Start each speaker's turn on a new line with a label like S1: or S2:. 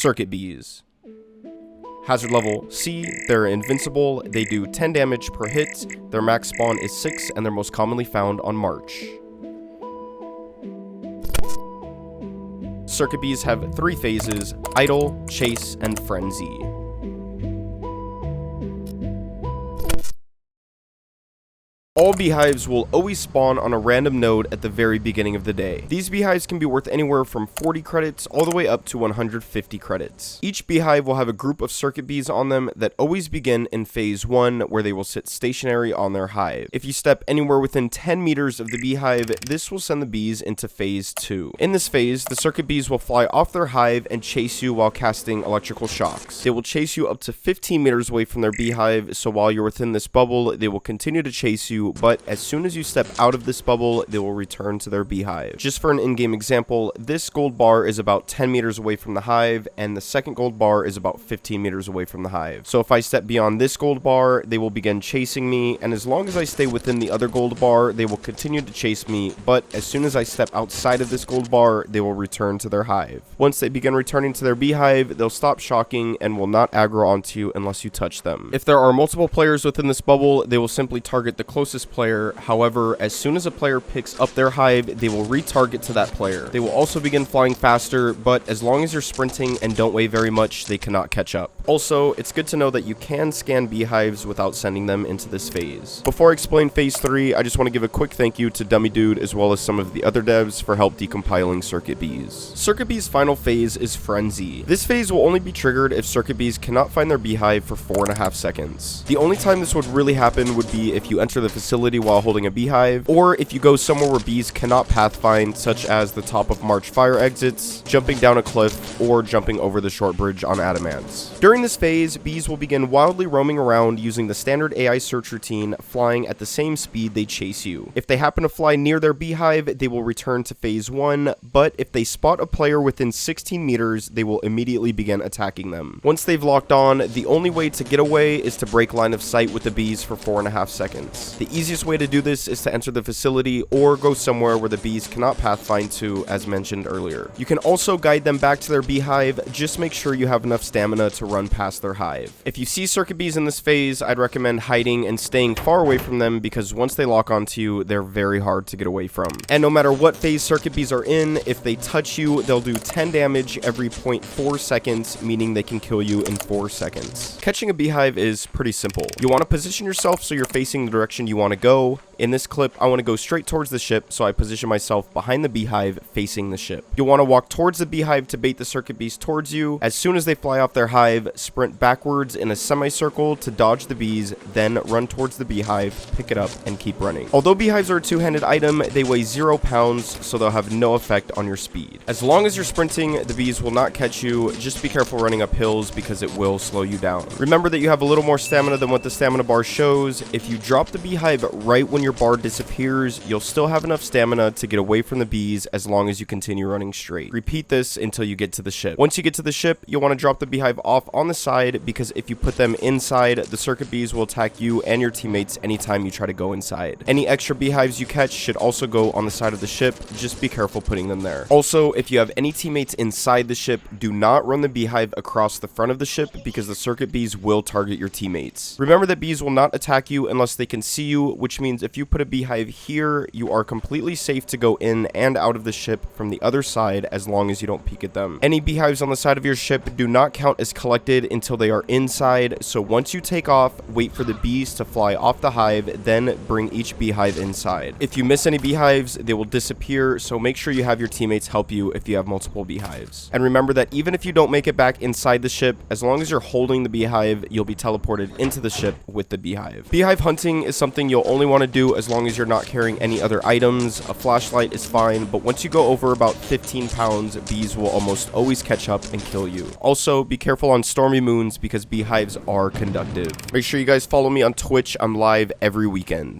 S1: Circuit bees. Hazard level C, they're invincible, they do 10 damage per hit, their max spawn is 6, and they're most commonly found on March. Circuit bees have 3 phases: idle, chase, and frenzy. All beehives will always spawn on a random node at the very beginning of the day. These beehives can be worth anywhere from 40 credits all the way up to 150 credits. Each beehive will have a group of circuit bees on them that always begin in phase 1, where they will sit stationary on their hive. If you step anywhere within 10 meters of the beehive, this will send the bees into phase 2. In this phase, the circuit bees will fly off their hive and chase you while casting electrical shocks. They will chase you up to 15 meters away from their beehive, so while you're within this bubble, they will continue to chase you, but as soon as you step out of this bubble, they will return to their beehive. Just for an in-game example, this gold bar is about 10 meters away from the hive, and the second gold bar is about 15 meters away from the hive. So if I step beyond this gold bar, they will begin chasing me, and as long as I stay within the other gold bar, they will continue to chase me, but as soon as I step outside of this gold bar, they will return to their hive. Once they begin returning to their beehive, they'll stop shocking and will not aggro onto you unless you touch them. If there are multiple players within this bubble, they will simply target the closest player. However, as soon as a player picks up their hive, they will retarget to that player. They will also begin flying faster, but as long as you're sprinting and don't weigh very much, they cannot catch up. Also, it's good to know that you can scan beehives without sending them into this phase. Before I explain phase 3, I just want to give a quick thank you to Dummy Dude as well as some of the other devs for help decompiling circuit bees. Circuit bees' final phase is frenzy. This phase will only be triggered if circuit bees cannot find their beehive for 4.5 seconds. The only time this would really happen would be if you enter the facility while holding a beehive, or if you go somewhere where bees cannot pathfind, such as the top of March fire exits, jumping down a cliff, or jumping over the short bridge on adamants. During this phase, bees will begin wildly roaming around using the standard AI search routine, flying at the same speed they chase you. If they happen to fly near their beehive, they will return to phase 1, but if they spot a player within 16 meters, they will immediately begin attacking them. Once they've locked on, the only way to get away is to break line of sight with the bees for 4.5 seconds. The easiest way to do this is to enter the facility or go somewhere where the bees cannot pathfind to, as mentioned earlier. You can also guide them back to their beehive, just make sure you have enough stamina to run past their hive. If you see circuit bees in this phase, I'd recommend hiding and staying far away from them because once they lock onto you, they're very hard to get away from. And no matter what phase circuit bees are in, if they touch you, they'll do 10 damage every 0.4 seconds, meaning they can kill you in 4 seconds. Catching a beehive is pretty simple. You want to position yourself so you're facing the direction you want to go. In this clip, I want to go straight towards the ship, so I position myself behind the beehive facing the ship. You'll want to walk towards the beehive to bait the circuit bees towards you. As soon as they fly off their hive, sprint backwards in a semicircle to dodge the bees, then run towards the beehive, pick it up, and keep running. Although beehives are a two-handed item, they weigh 0 pounds, so they'll have no effect on your speed. As long as you're sprinting, the bees will not catch you. Just be careful running up hills because it will slow you down. Remember that you have a little more stamina than what the stamina bar shows. If you drop the beehive right when your bar disappears, you'll still have enough stamina to get away from the bees as long as you continue running straight. Repeat this until you get to the ship. Once you get to the ship, you'll want to drop the beehive off on the side because if you put them inside, the circuit bees will attack you and your teammates anytime you try to go inside. Any extra beehives you catch should also go on the side of the ship. Just be careful putting them there. Also, if you have any teammates inside the ship, do not run the beehive across the front of the ship because the circuit bees will target your teammates. Remember that bees will not attack you unless they can see you, which means if you put a beehive here, you are completely safe to go in and out of the ship from the other side as long as you don't peek at them. Any beehives on the side of your ship do not count as collected until they are inside, so once you take off, wait for the bees to fly off the hive, then bring each beehive inside. If you miss any beehives, they will disappear, so make sure you have your teammates help you if you have multiple beehives. And remember that even if you don't make it back inside the ship, as long as you're holding the beehive, you'll be teleported into the ship with the beehive. Beehive hunting is something you'll only want to do as long as you're not carrying any other items. A flashlight is fine, but once you go over about 15 pounds, bees will almost always catch up and kill you. Also, be careful on stormy moons because beehives are conductive. Make sure you guys follow me on Twitch. I'm live every weekend.